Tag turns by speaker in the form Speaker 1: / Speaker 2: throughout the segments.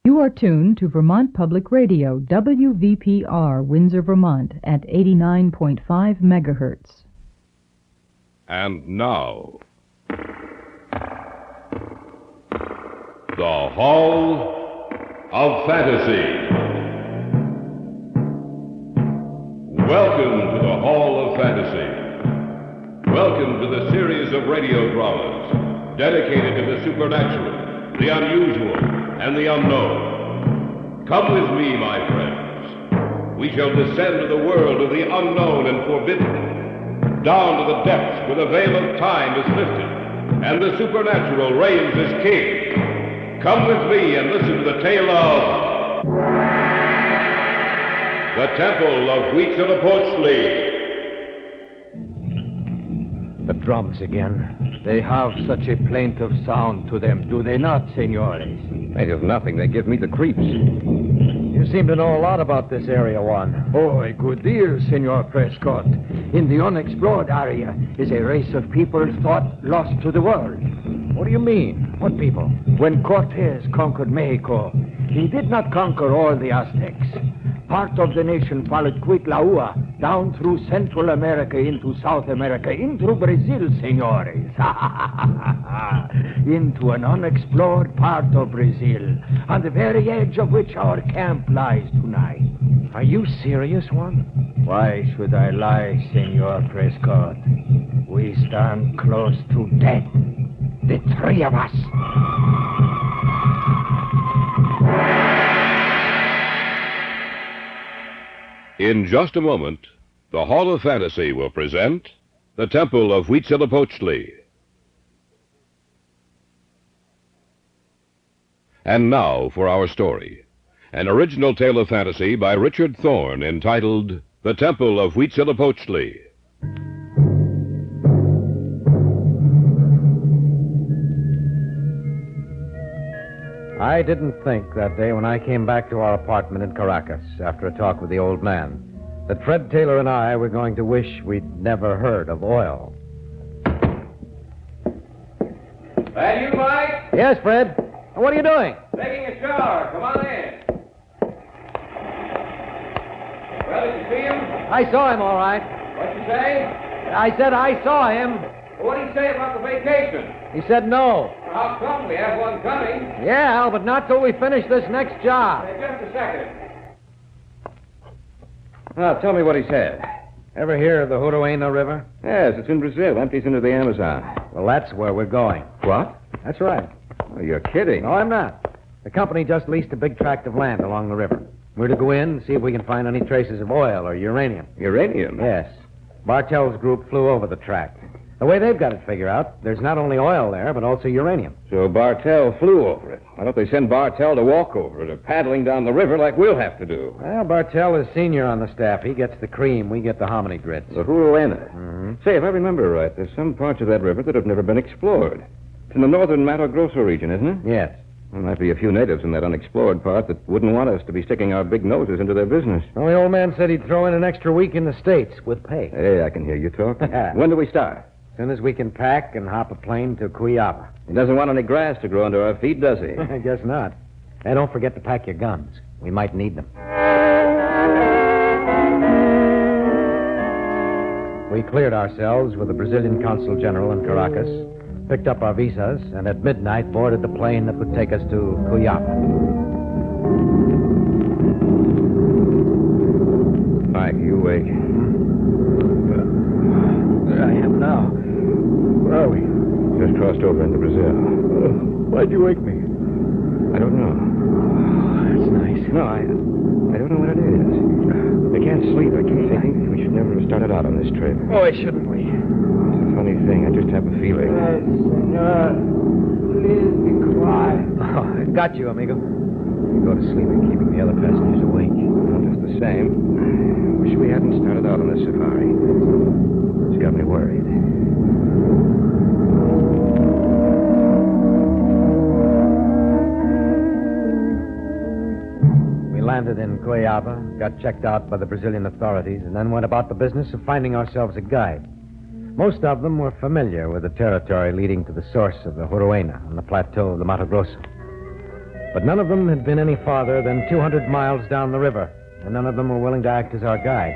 Speaker 1: You are tuned to Vermont Public Radio, WVPR, Windsor, Vermont, at 89.5 megahertz.
Speaker 2: And now, the Hall of Fantasy. Welcome to the Hall of Fantasy. Welcome to the series of radio dramas dedicated to the supernatural, the unusual, and the unknown. Come with me, my friends. We shall descend to the world of the unknown and forbidden, down to the depths where the veil of time is lifted, and the supernatural reigns as king. Come with me and listen to the tale of the Temple of Huizilipochle.
Speaker 3: The drums again. They have such a plaintive sound to them, do they not, senores?
Speaker 4: Made of nothing. They give me the creeps.
Speaker 3: You seem to know a lot about this area, Juan. Oh, a good deal, Senor Prescott. In the unexplored area is a race of people thought lost to the world. What do you mean? What people? When Cortez conquered Mexico, he did not conquer all the Aztecs. Part of the nation followed Cuitlaua down through Central America into South America, into Brazil, senores. Into an unexplored part of Brazil, on the very edge of which our camp lies tonight. Are you serious, Juan? Why should I lie, Senor Prescott? We stand close to death, the three of us.
Speaker 2: In just a moment, the Hall of Fantasy will present the Temple of Huizilipochle. And now for our story, an original tale of fantasy by Richard Thorne entitled The Temple of Huizilipochle.
Speaker 3: I didn't think that day when I came back to our apartment in Caracas after a talk with the old man that Fred Taylor and I were going to wish we'd never heard of oil.
Speaker 5: That you, Mike?
Speaker 3: Yes, Fred. What are you doing?
Speaker 5: Taking a shower. Come on in. Well, did you see him?
Speaker 3: I saw him, all right.
Speaker 5: What'd you say?
Speaker 3: I said I saw him.
Speaker 5: Well, what did he say about the vacation?
Speaker 3: He said no.
Speaker 5: Well, how come? We have one coming.
Speaker 3: Yeah, Al, but not till we finish this next job.
Speaker 5: Hey, just a second.
Speaker 4: Now, tell me what he said.
Speaker 3: Ever hear of the Huizilipochle River?
Speaker 4: Yes, it's in Brazil. Empties into the Amazon.
Speaker 3: Well, that's where we're going.
Speaker 4: What?
Speaker 3: That's right.
Speaker 4: Oh, you're kidding.
Speaker 3: No, I'm not. The company just leased a big tract of land along the river. We're to go in and see if we can find any traces of oil or uranium.
Speaker 4: Uranium?
Speaker 3: Yes. Bartell's group flew over the tract. The way they've got it figured out, there's not only oil there, but also uranium.
Speaker 4: So Bartell flew over it. Why don't they send Bartell to walk over it or paddling down the river like we'll have to do?
Speaker 3: Well, Bartell is senior on the staff. He gets the cream. We get the hominy grits.
Speaker 4: The Huizilipochle.
Speaker 3: Mm-hmm.
Speaker 4: Say, if I remember right, there's some parts of that river that have never been explored. It's in the northern Mato Grosso region, isn't it?
Speaker 3: Yes.
Speaker 4: There might be a few natives in that unexplored part that wouldn't want us to be sticking our big noses into their business.
Speaker 3: Well, the old man said he'd throw in an extra week in the States with pay.
Speaker 4: Hey, I can hear you talk. When do we start?
Speaker 3: As soon as we can pack and hop a plane to Cuyaba.
Speaker 4: He doesn't want any grass to grow under our feet, does he?
Speaker 3: I guess not. And don't forget to pack your guns. We might need them. We cleared ourselves with the Brazilian Consul General in Caracas, picked up our visas, and at midnight boarded the plane that would take us to Cuyaba.
Speaker 4: Mike, you wake.
Speaker 3: There I am now. Where are we?
Speaker 4: Just crossed over into Brazil.
Speaker 3: Why'd you wake me?
Speaker 4: I don't know.
Speaker 3: That's nice.
Speaker 4: No, I don't know what it is. I can't sleep. I keep thinking we should never have started out on this trip.
Speaker 3: Why shouldn't we?
Speaker 4: It's a funny thing. I just have a feeling.
Speaker 3: Yes, senor. Please be quiet. Oh, I got you, amigo. You go to sleep and keeping the other passengers awake.
Speaker 4: Well, just the same. Wish we hadn't started out on this safari. It's got me worried.
Speaker 3: We landed in Cuyaba, got checked out by the Brazilian authorities, and then went about the business of finding ourselves a guide. Most of them were familiar with the territory leading to the source of the Huizilipochle on the plateau of the Mato Grosso. But none of them had been any farther than 200 miles down the river, and none of them were willing to act as our guide.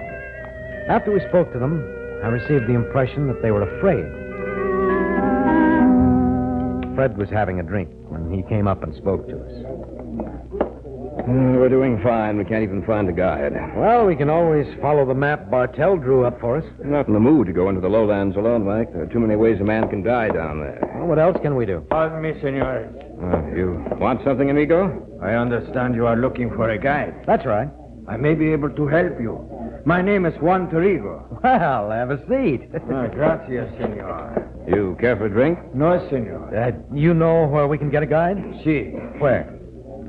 Speaker 3: After we spoke to them, I received the impression that they were afraid. Fred was having a drink when he came up and spoke to us.
Speaker 4: We're doing fine. We can't even find a guide.
Speaker 3: Well, we can always follow the map Bartell drew up for us.
Speaker 4: I'm not in the mood to go into the lowlands alone, Mike. There are too many ways a man can die down there.
Speaker 3: Well, what else can we do?
Speaker 6: Pardon me, senor.
Speaker 4: You want something, amigo?
Speaker 6: I understand you are looking for a guide.
Speaker 3: That's right.
Speaker 6: I may be able to help you. My name is Juan Torrigo.
Speaker 3: Well, have a seat.
Speaker 6: Gracias, senor.
Speaker 4: You care for a drink?
Speaker 6: No, senor.
Speaker 3: You know where we can get a guide?
Speaker 6: Si.
Speaker 3: Where?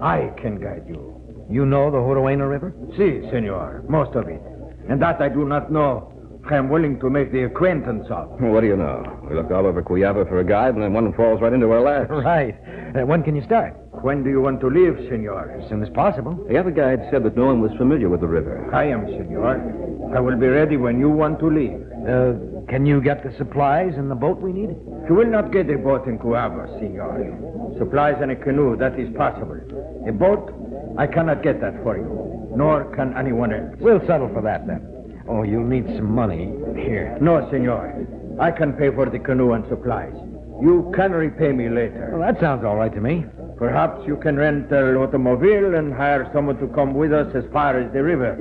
Speaker 6: I can guide you.
Speaker 3: You know the Huayna River?
Speaker 6: Si, senor. Most of it. And that I do not know. I am willing to make the acquaintance of.
Speaker 4: Well, what do you know? We look all over Cuyaba for a guide, and then one falls right into our laps.
Speaker 3: Right. When can you start?
Speaker 6: When do you want to leave, senor?
Speaker 3: As soon as possible.
Speaker 4: The other guide said that no one was familiar with the river.
Speaker 6: I am, senor. I will be ready when you want to leave.
Speaker 3: Can you get the supplies in the boat we need?
Speaker 6: You will not get a boat in Cuyaba, senor. Supplies and a canoe, that is possible. A boat, I cannot get that for you. Nor can anyone else.
Speaker 3: We'll settle for that, then. Oh, you'll need some money. Here.
Speaker 6: No, senor. I can pay for the canoe and supplies. You can repay me later.
Speaker 3: Well, that sounds all right to me.
Speaker 6: Perhaps you can rent an automobile and hire someone to come with us as far as the river.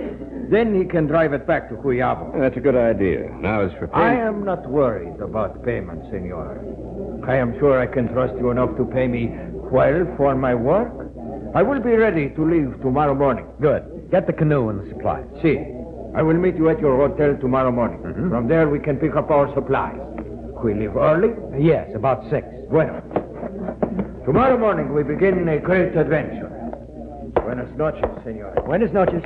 Speaker 6: Then he can drive it back to Cuyaba.
Speaker 4: That's a good idea. Now, as for
Speaker 6: I
Speaker 4: payment...
Speaker 6: am not worried about payment, senor. I am sure I can trust you enough to pay me well for my work. I will be ready to leave tomorrow morning.
Speaker 3: Good. Get the canoe and the supplies.
Speaker 6: See, I will meet you at your hotel tomorrow morning.
Speaker 3: Mm-hmm.
Speaker 6: From there, we can pick up our supplies. We leave early?
Speaker 3: Yes, about 6.
Speaker 6: Bueno. Tomorrow morning, we begin a great adventure. Buenas noches, senor.
Speaker 3: Buenas noches.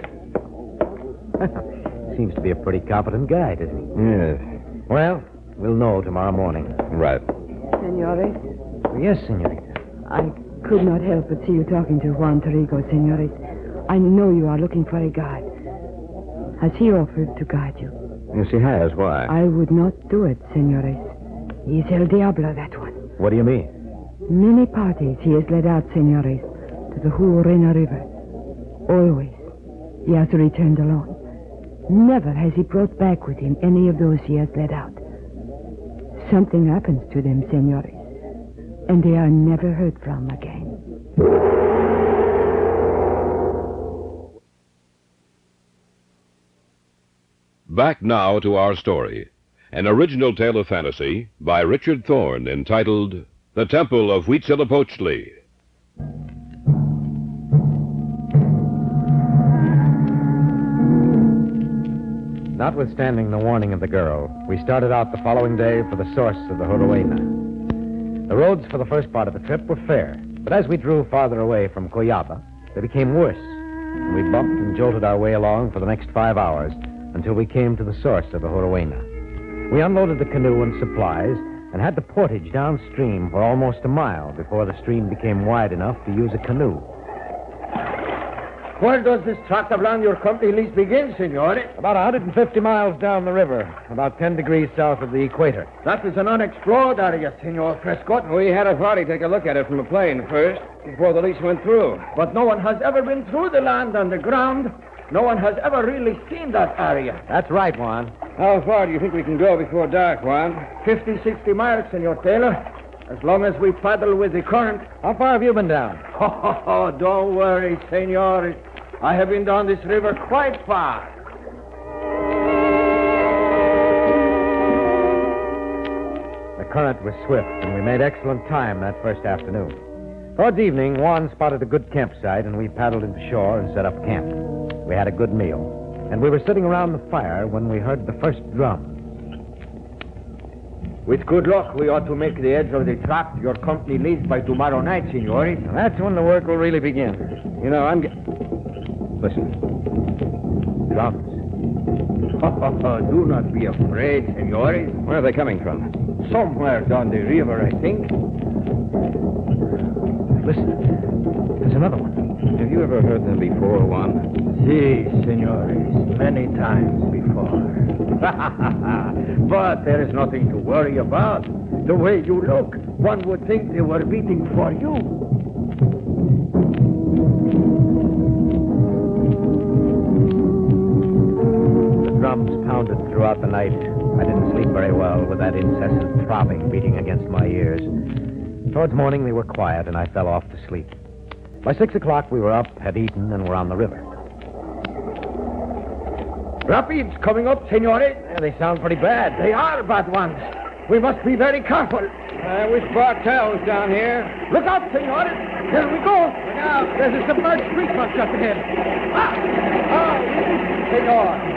Speaker 3: Seems to be a pretty competent guide, isn't he?
Speaker 4: Yes.
Speaker 3: Well, we'll know tomorrow morning.
Speaker 4: Right.
Speaker 7: Senores,
Speaker 3: Yes, senorita.
Speaker 7: I could not help but see you talking to Juan Torrigo, senores. I know you are looking for a guide. Has he offered to guide you?
Speaker 4: Yes, he has. Why?
Speaker 7: I would not do it, senores. He's El Diablo, that one.
Speaker 3: What do you mean?
Speaker 7: Many parties he has led out, senores, to the Huayna River. Always, he has returned alone. Never has he brought back with him any of those he has led out. Something happens to them, senores, and they are never heard from again.
Speaker 2: Back now to our story. An original tale of fantasy by Richard Thorne entitled The Temple of Huizilipochle.
Speaker 3: Notwithstanding the warning of the girl, we started out the following day for the source of the Huayna. The roads for the first part of the trip were fair, but as we drew farther away from Cuyaba, they became worse, and we bumped and jolted our way along for the next 5 hours until we came to the source of the Huayna. We unloaded the canoe and supplies and had to portage downstream for almost a mile before the stream became wide enough to use a canoe.
Speaker 6: Where does this tract of land your company lease begin, senor?
Speaker 3: About 150 miles down the river, about 10 degrees south of the equator.
Speaker 6: That is an unexplored area, Senor Prescott.
Speaker 4: We had a party take a look at it from a plane first, before the lease went through.
Speaker 6: But no one has ever been through the land underground. No one has ever really seen that area.
Speaker 3: That's right, Juan.
Speaker 4: How far do you think we can go before dark, Juan?
Speaker 6: 50, 60 miles, Senor Taylor. As long as we paddle with the current.
Speaker 3: How far have you been down?
Speaker 6: Oh, don't worry, Senor. I have been down this river quite far.
Speaker 3: The current was swift, and we made excellent time that first afternoon. Towards evening, Juan spotted a good campsite, and we paddled into shore and set up camp. We had a good meal, and we were sitting around the fire when we heard the first drum.
Speaker 6: With good luck, we ought to make the edge of the tract your company leads by tomorrow night, Senor.
Speaker 3: That's when the work will really begin.
Speaker 4: You know, Listen.
Speaker 6: Drums. Do not be afraid, Senor.
Speaker 4: Where are they coming from?
Speaker 6: Somewhere down the river, I think.
Speaker 3: Listen, there's another one.
Speaker 4: Have you ever heard them before, Juan?
Speaker 6: Si, senores, many times before. But there is nothing to worry about. The way you look, one would think they were beating for you.
Speaker 3: drums pounded throughout the night. I didn't sleep very well with that incessant throbbing beating against my ears. Towards morning, they were quiet, and I fell off to sleep. By 6 o'clock, we were up, had eaten, and were on the river.
Speaker 6: Rapids coming up, senores.
Speaker 3: Yeah, they sound pretty bad.
Speaker 6: They are bad ones. We must be very careful.
Speaker 5: I wish Bartell was down here.
Speaker 6: Look out, senores. Here we go.
Speaker 5: Look out.
Speaker 6: There's a submerged creek bus just ahead. Senor.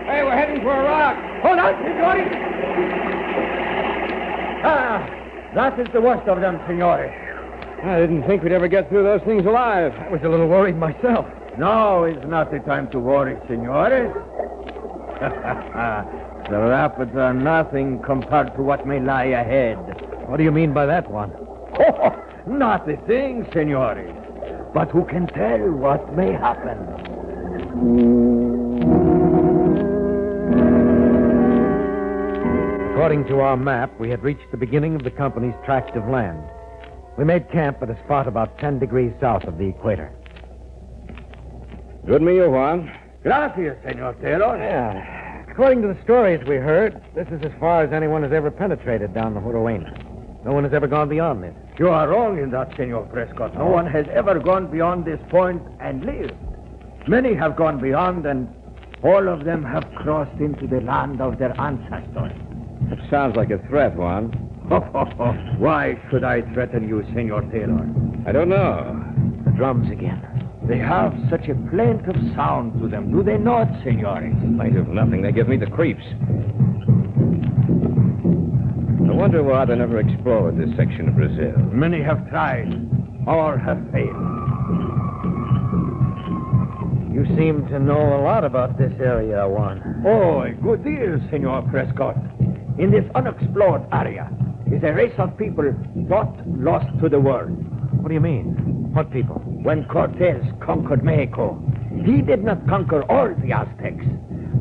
Speaker 5: Hey, we're heading for a rock.
Speaker 6: Hold on, senores. That is the worst of them, senores.
Speaker 5: I didn't think we'd ever get through those things alive.
Speaker 3: I was a little worried myself.
Speaker 6: No, it's not the time to worry, senores. The rapids are nothing compared to what may lie ahead.
Speaker 3: What do you mean by that, Juan?
Speaker 6: Oh, not a thing, senores. But who can tell what may happen?
Speaker 3: According to our map, we had reached the beginning of the company's tract of land. We made camp at a spot about 10 degrees south of the equator.
Speaker 5: Good meal, Juan.
Speaker 6: Gracias, Senor Taylor.
Speaker 3: Yeah. According to the stories we heard, this is as far as anyone has ever penetrated down the Juruena. No one has ever gone beyond this.
Speaker 6: You are wrong in that, Senor Prescott. No one has ever gone beyond this point and lived. Many have gone beyond, and all of them have crossed into the land of their ancestors.
Speaker 5: That sounds like a threat, Juan.
Speaker 6: Why should I threaten you, Senor Taylor?
Speaker 5: I don't know.
Speaker 3: The drums again.
Speaker 6: They have such a plaintive sound to them, do they not, senores?
Speaker 5: Plaintive nothing. They give me the creeps. I wonder why they never explored this section of Brazil.
Speaker 6: Many have tried. All have failed.
Speaker 3: You seem to know a lot about this area, Juan.
Speaker 6: Oh, a good deal, Senor Prescott. In this unexplored area is a race of people thought lost to the world.
Speaker 3: What do you mean? What people?
Speaker 6: When Cortez conquered Mexico, he did not conquer all the Aztecs.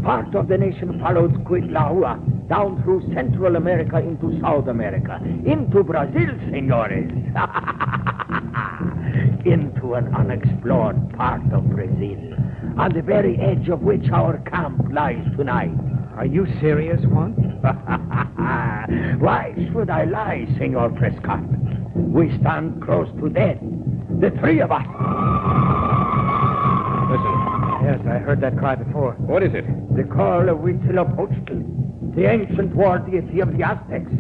Speaker 6: Part of the nation followed Huizilipochle down through Central America into South America, into Brazil, senores. Into an unexplored part of Brazil, on the very edge of which our camp lies tonight.
Speaker 3: Are you serious, Juan?
Speaker 6: Why should I lie, Senor Prescott? We stand close to death, the three of us.
Speaker 5: Listen.
Speaker 3: Yes, I heard that cry before.
Speaker 5: What is it?
Speaker 6: The call of Huizilipochle, the ancient war deity of the Aztecs.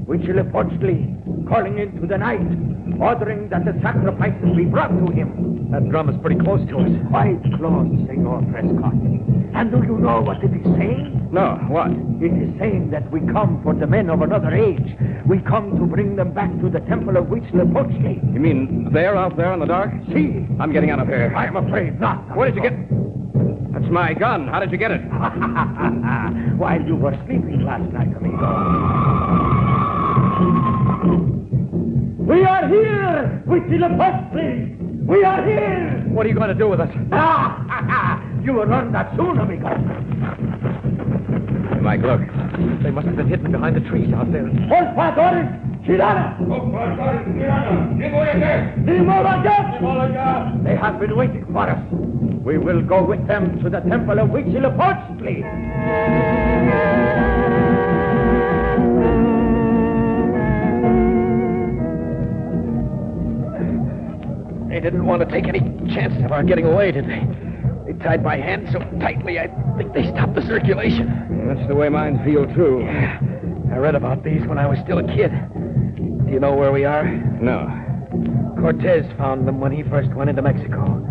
Speaker 6: Huizilipochle calling into the night, ordering that the sacrifices be brought to him.
Speaker 3: That drum is pretty close to us.
Speaker 6: Quite close, Senor Prescott. And do you know what it is saying?
Speaker 5: No, what?
Speaker 6: It is saying that we come for the men of another age. We come to bring them back to the temple of Huizilipochle.
Speaker 5: You mean they're out there in the dark?
Speaker 6: See?
Speaker 5: I'm getting out of here.
Speaker 6: I'm afraid not.
Speaker 5: Where did you get... That's my gun. How did you get it?
Speaker 6: While you were sleeping last night, amigo. We are here! Huizilipochle! We are here!
Speaker 3: What are you going to do with us?
Speaker 6: You will learn that soon, amigo.
Speaker 5: Hey, Mike, look.
Speaker 3: They must have been hidden behind the trees out there.
Speaker 6: Portadores, Chilana! They have been waiting for us. We will go with them to the temple of Huizilipochle.
Speaker 3: They didn't want to take any chances of our getting away, did they? They tied my hand so tightly, I think they stopped the circulation.
Speaker 5: That's the way mine feel, too.
Speaker 3: Yeah, I read about these when I was still a kid. Do you know where we are?
Speaker 5: No.
Speaker 3: Cortez found them when he first went into Mexico.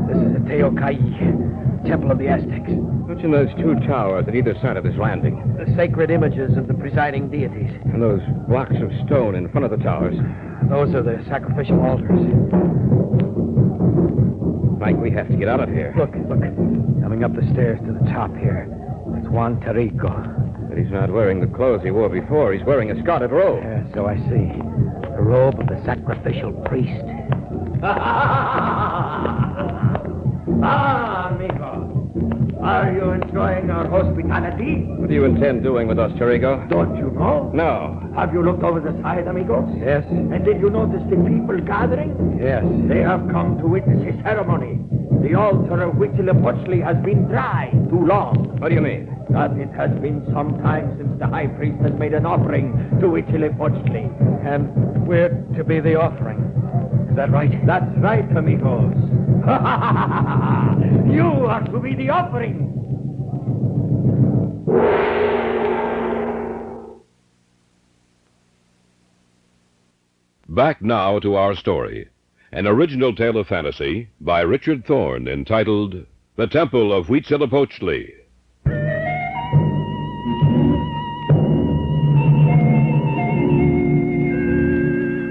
Speaker 3: This is the Teocalli, temple of the Aztecs.
Speaker 5: What's in those two towers at either side of this landing?
Speaker 3: The sacred images of the presiding deities.
Speaker 5: And those blocks of stone in front of the towers.
Speaker 3: Those are the sacrificial altars.
Speaker 5: Mike, we have to get out of here.
Speaker 3: Look. Coming up the stairs to the top here. It's Juan Tarico.
Speaker 5: But he's not wearing the clothes he wore before. He's wearing a scarlet robe.
Speaker 3: Yeah, so I see. The robe of the sacrificial priest.
Speaker 6: Amigo. Are you enjoying our hospitality?
Speaker 5: What do you intend doing with us, Chirico?
Speaker 6: Don't you know?
Speaker 5: No.
Speaker 6: Have you looked over the side, amigos?
Speaker 3: Yes.
Speaker 6: And did you notice the people gathering?
Speaker 3: Yes.
Speaker 6: They have come to witness a ceremony. The altar of Huizilipochle has been dry too long.
Speaker 5: What do you mean?
Speaker 6: That it has been some time since the high priest has made an offering to Huizilipochle.
Speaker 3: And we're to be the offering. Is that right?
Speaker 6: That's right, amigos. You are to be the offering.
Speaker 2: Back now to our story. An original tale of fantasy by Richard Thorne entitled The Temple of Huizilipochle.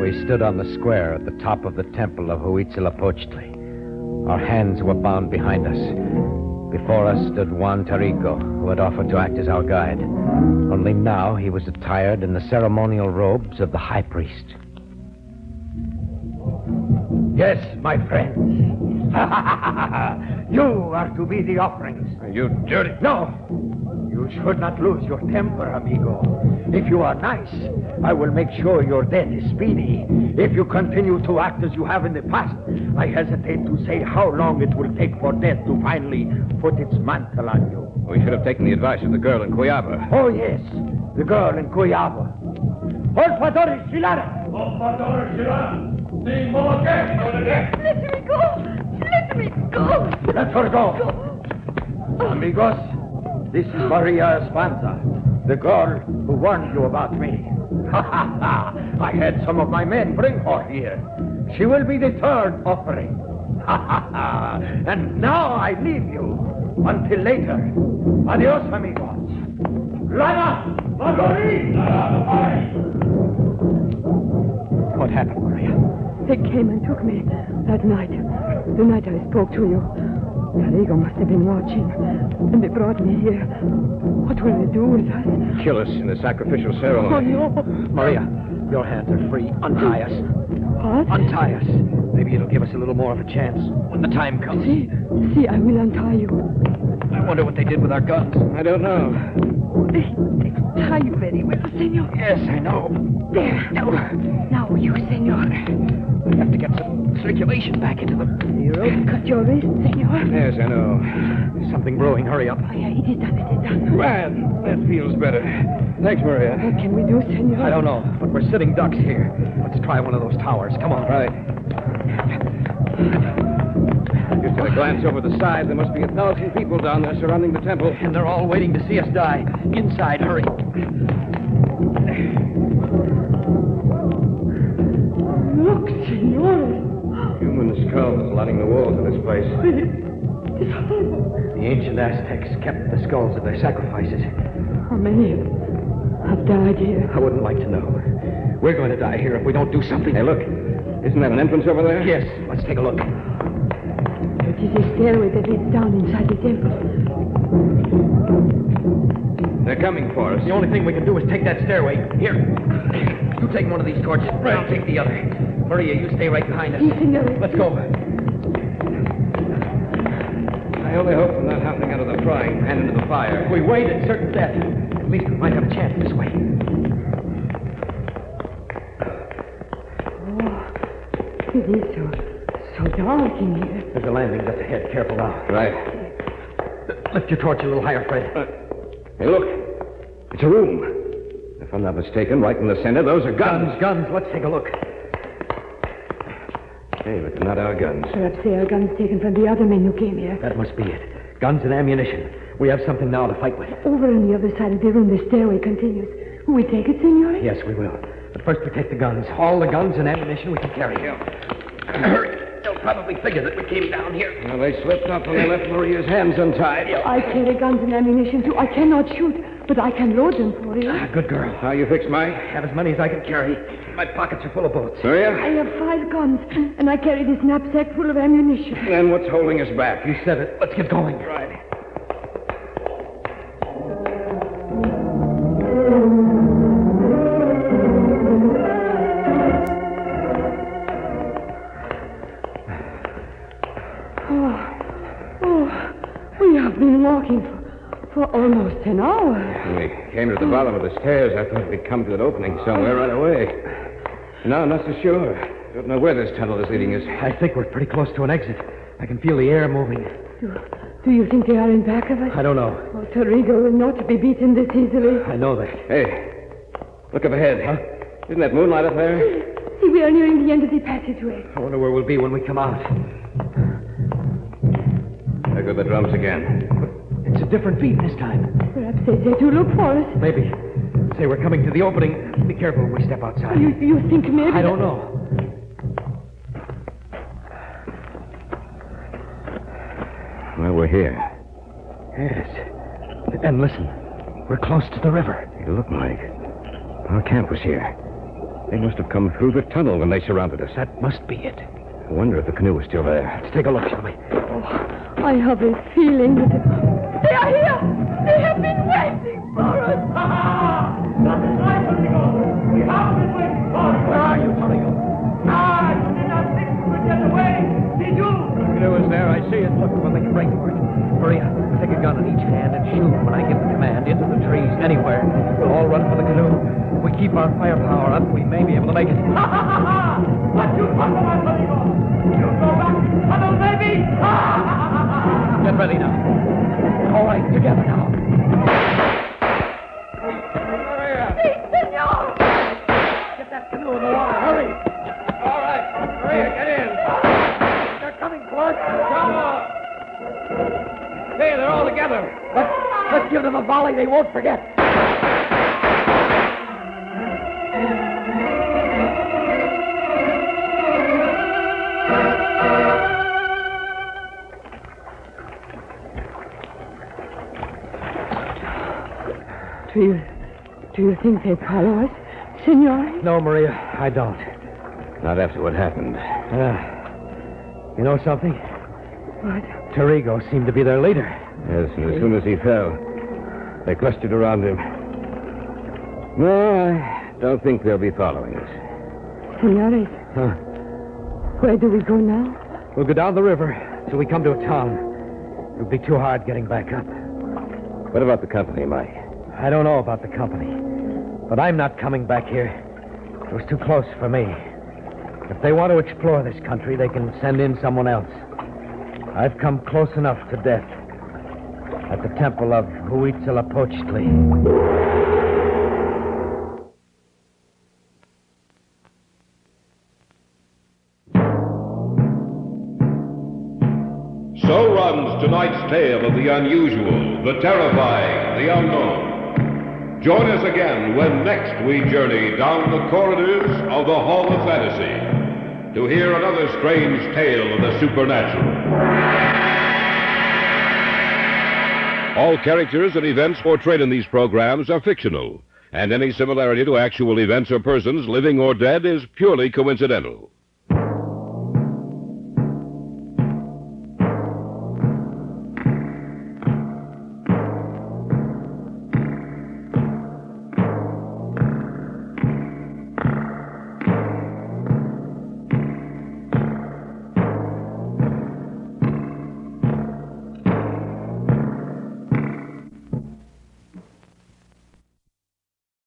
Speaker 5: We stood on the square at the top of the temple of Huizilipochle. Our hands were bound behind us. Before us stood Juan Tarico, who had offered to act as our guide. Only now he was attired in the ceremonial robes of the high priest.
Speaker 6: Yes, my friends. You are to be the offerings.
Speaker 5: You dirty...
Speaker 6: No! You should not lose your temper, amigo. If you are nice, I will make sure your death is speedy. If you continue to act as you have in the past, I hesitate to say how long it will take for death to finally put its mantle on you.
Speaker 5: We should have taken the advice of the girl in Cuyaba.
Speaker 6: Oh, yes, the girl in Cuyaba. Orfadores, Silara!
Speaker 2: Orfadores, Silara! The Molokai on the deck!
Speaker 8: Let me go! Let me go!
Speaker 6: Let her go! Amigos, this is Maria Espanza, the girl who warned you about me. I had some of my men bring her here. She will be the third offering. And now I leave you until later. Adios, amigos. Lana! Marguerite!
Speaker 3: What happened, Maria?
Speaker 7: They came and took me that night. The night I spoke to you. Tarico must have been watching. And they brought me here. What will they do with us?
Speaker 5: Kill us in the sacrificial ceremony.
Speaker 7: Oh, no.
Speaker 3: Maria, your hands are free. Untie us.
Speaker 7: What?
Speaker 3: Untie us. Maybe it'll give us a little more of a chance when the time comes.
Speaker 7: See, I will untie you.
Speaker 3: I wonder what they did with our guns.
Speaker 5: I don't know.
Speaker 7: They tie you very well, senor.
Speaker 3: Yes, I know.
Speaker 7: There. Now you, senor.
Speaker 3: We have to get some circulation back into them.
Speaker 7: The rope cut your wrist, senor.
Speaker 5: Yes, I know.
Speaker 3: There's something brewing. Hurry up.
Speaker 7: Oh, yeah, it is done.
Speaker 5: That feels better. Thanks, Maria.
Speaker 7: What can we do, senor?
Speaker 3: I don't know, but we're sitting ducks here. Let's try one of those towers. Come on.
Speaker 5: Right. Just at a glance over the side, there must be 1,000 people down there surrounding the temple.
Speaker 3: And they're all waiting to see us die. Inside, hurry.
Speaker 7: Look, senor.
Speaker 5: Human skulls lining the walls of this place.
Speaker 7: It's horrible.
Speaker 3: The ancient Aztecs kept the skulls of their sacrifices.
Speaker 7: How many have died here?
Speaker 3: I wouldn't like to know. We're going to die here if we don't do something.
Speaker 5: Hey, look. Isn't that an entrance over there?
Speaker 3: Yes, let's take a look.
Speaker 7: It is a stairway that leads down inside the temple.
Speaker 5: They're coming for us.
Speaker 3: The only thing we can do is take that stairway. Here. You take one of these torches. Right. I'll take the other. Maria, you stay right behind us.
Speaker 7: Si, senor.
Speaker 3: Let's go.
Speaker 5: I only hope we're not hopping out of the frying pan into the fire.
Speaker 3: If we wait, it's certain death. At least we might have a chance this way.
Speaker 7: It is so dark in here.
Speaker 3: There's a landing just ahead. Careful now.
Speaker 5: Right.
Speaker 3: Lift your torch a little higher, Fred.
Speaker 5: Hey, look. It's a room. If I'm not mistaken, right in the center, those are guns.
Speaker 3: Guns. Let's take a look.
Speaker 5: Hey, but they're not our guns.
Speaker 7: Perhaps they are guns taken from the other men who came here.
Speaker 3: That must be it. Guns and ammunition. We have something now to fight with.
Speaker 7: Over on the other side of the room, the stairway continues. Will we take it, senor?
Speaker 3: Yes, we will. But first we take the guns. All the guns and ammunition we can carry. Hurry. They'll probably figure that we came down here.
Speaker 5: Well, they slipped up when they left Maria's hands untied.
Speaker 7: I carry guns and ammunition, too. I cannot shoot, but I can load them for you.
Speaker 3: Good girl.
Speaker 5: How you fix, Mike?
Speaker 3: Have as many as I can carry. My pockets are full of bullets.
Speaker 5: Maria?
Speaker 7: I have 5 guns, and I carry this knapsack full of ammunition.
Speaker 5: Then what's holding us back?
Speaker 3: You said it. Let's get going.
Speaker 5: Right.
Speaker 7: We have We've been walking for almost an hour.
Speaker 4: When we came to the bottom of the stairs, I thought we'd come to an opening somewhere right away. No, I'm not so sure. Don't know where this tunnel is leading us.
Speaker 3: I think we're pretty close to an exit. I can feel the air moving.
Speaker 7: Do you think they are in back of us?
Speaker 3: I don't know.
Speaker 7: Oh, Terrigo will not be beaten this easily.
Speaker 3: I know that.
Speaker 4: Hey, look up ahead. Huh? Isn't that moonlight up there?
Speaker 7: See, we are nearing the end of the passageway.
Speaker 3: I wonder where we'll be when we come out.
Speaker 4: There go the drums again.
Speaker 3: It's a different beat this time.
Speaker 7: Perhaps they say to look for us.
Speaker 3: Maybe. Say we're coming to the opening. Be careful when we step outside.
Speaker 7: You think maybe...
Speaker 3: I don't know.
Speaker 4: Well, we're here.
Speaker 3: Yes. And listen, we're close to the river.
Speaker 4: You look like our camp was here. They must have come through the tunnel when they surrounded us.
Speaker 3: That must be it.
Speaker 4: I wonder if the canoe is still there.
Speaker 3: Let's take a look, shall we?
Speaker 7: Oh, I have a feeling that... They are here! They have been waiting for us!
Speaker 6: That's right, Amigo. We have been waiting for you.
Speaker 3: Where are you, Amigo?
Speaker 6: You did not think we could get away, did you?
Speaker 3: The canoe is there. I see it. Look, we'll make a break for it. Maria, take a gun in each hand and shoot when I give the command. Into the trees, anywhere. We'll all run for the canoe. If we keep our firepower up, we may be able to make it.
Speaker 6: What you talk about, Amigo? You go back to the tunnel, baby?
Speaker 3: Get ready now. All right, together now. Maria!
Speaker 7: Senor!
Speaker 3: Get that canoe in the water. Hurry!
Speaker 4: All right. Maria, get in.
Speaker 3: They're coming towards us.
Speaker 4: Come on. Hey, they're all together.
Speaker 3: Let's give them a volley they won't forget.
Speaker 7: Do you think they follow us, Senor?
Speaker 3: No, Maria, I don't.
Speaker 4: Not after what happened.
Speaker 3: You know something?
Speaker 7: What?
Speaker 3: Terrigo seemed to be their leader.
Speaker 4: Yes, and as soon as he fell, they clustered around him. No, I don't think they'll be following us.
Speaker 7: Senores,
Speaker 3: Huh?
Speaker 7: where do we go now?
Speaker 3: We'll go down the river till we come to a town. It'll be too hard getting back up.
Speaker 4: What about the company, Mike?
Speaker 3: I don't know about the company, but I'm not coming back here. It was too close for me. If they want to explore this country, they can send in someone else. I've come close enough to death at the temple of Huizilipochle.
Speaker 2: So runs tonight's tale of the unusual, the terrifying, the unknown. Join us again when next we journey down the corridors of the Hall of Fantasy to hear another strange tale of the supernatural. All characters and events portrayed in these programs are fictional, and any similarity to actual events or persons, living or dead, is purely coincidental.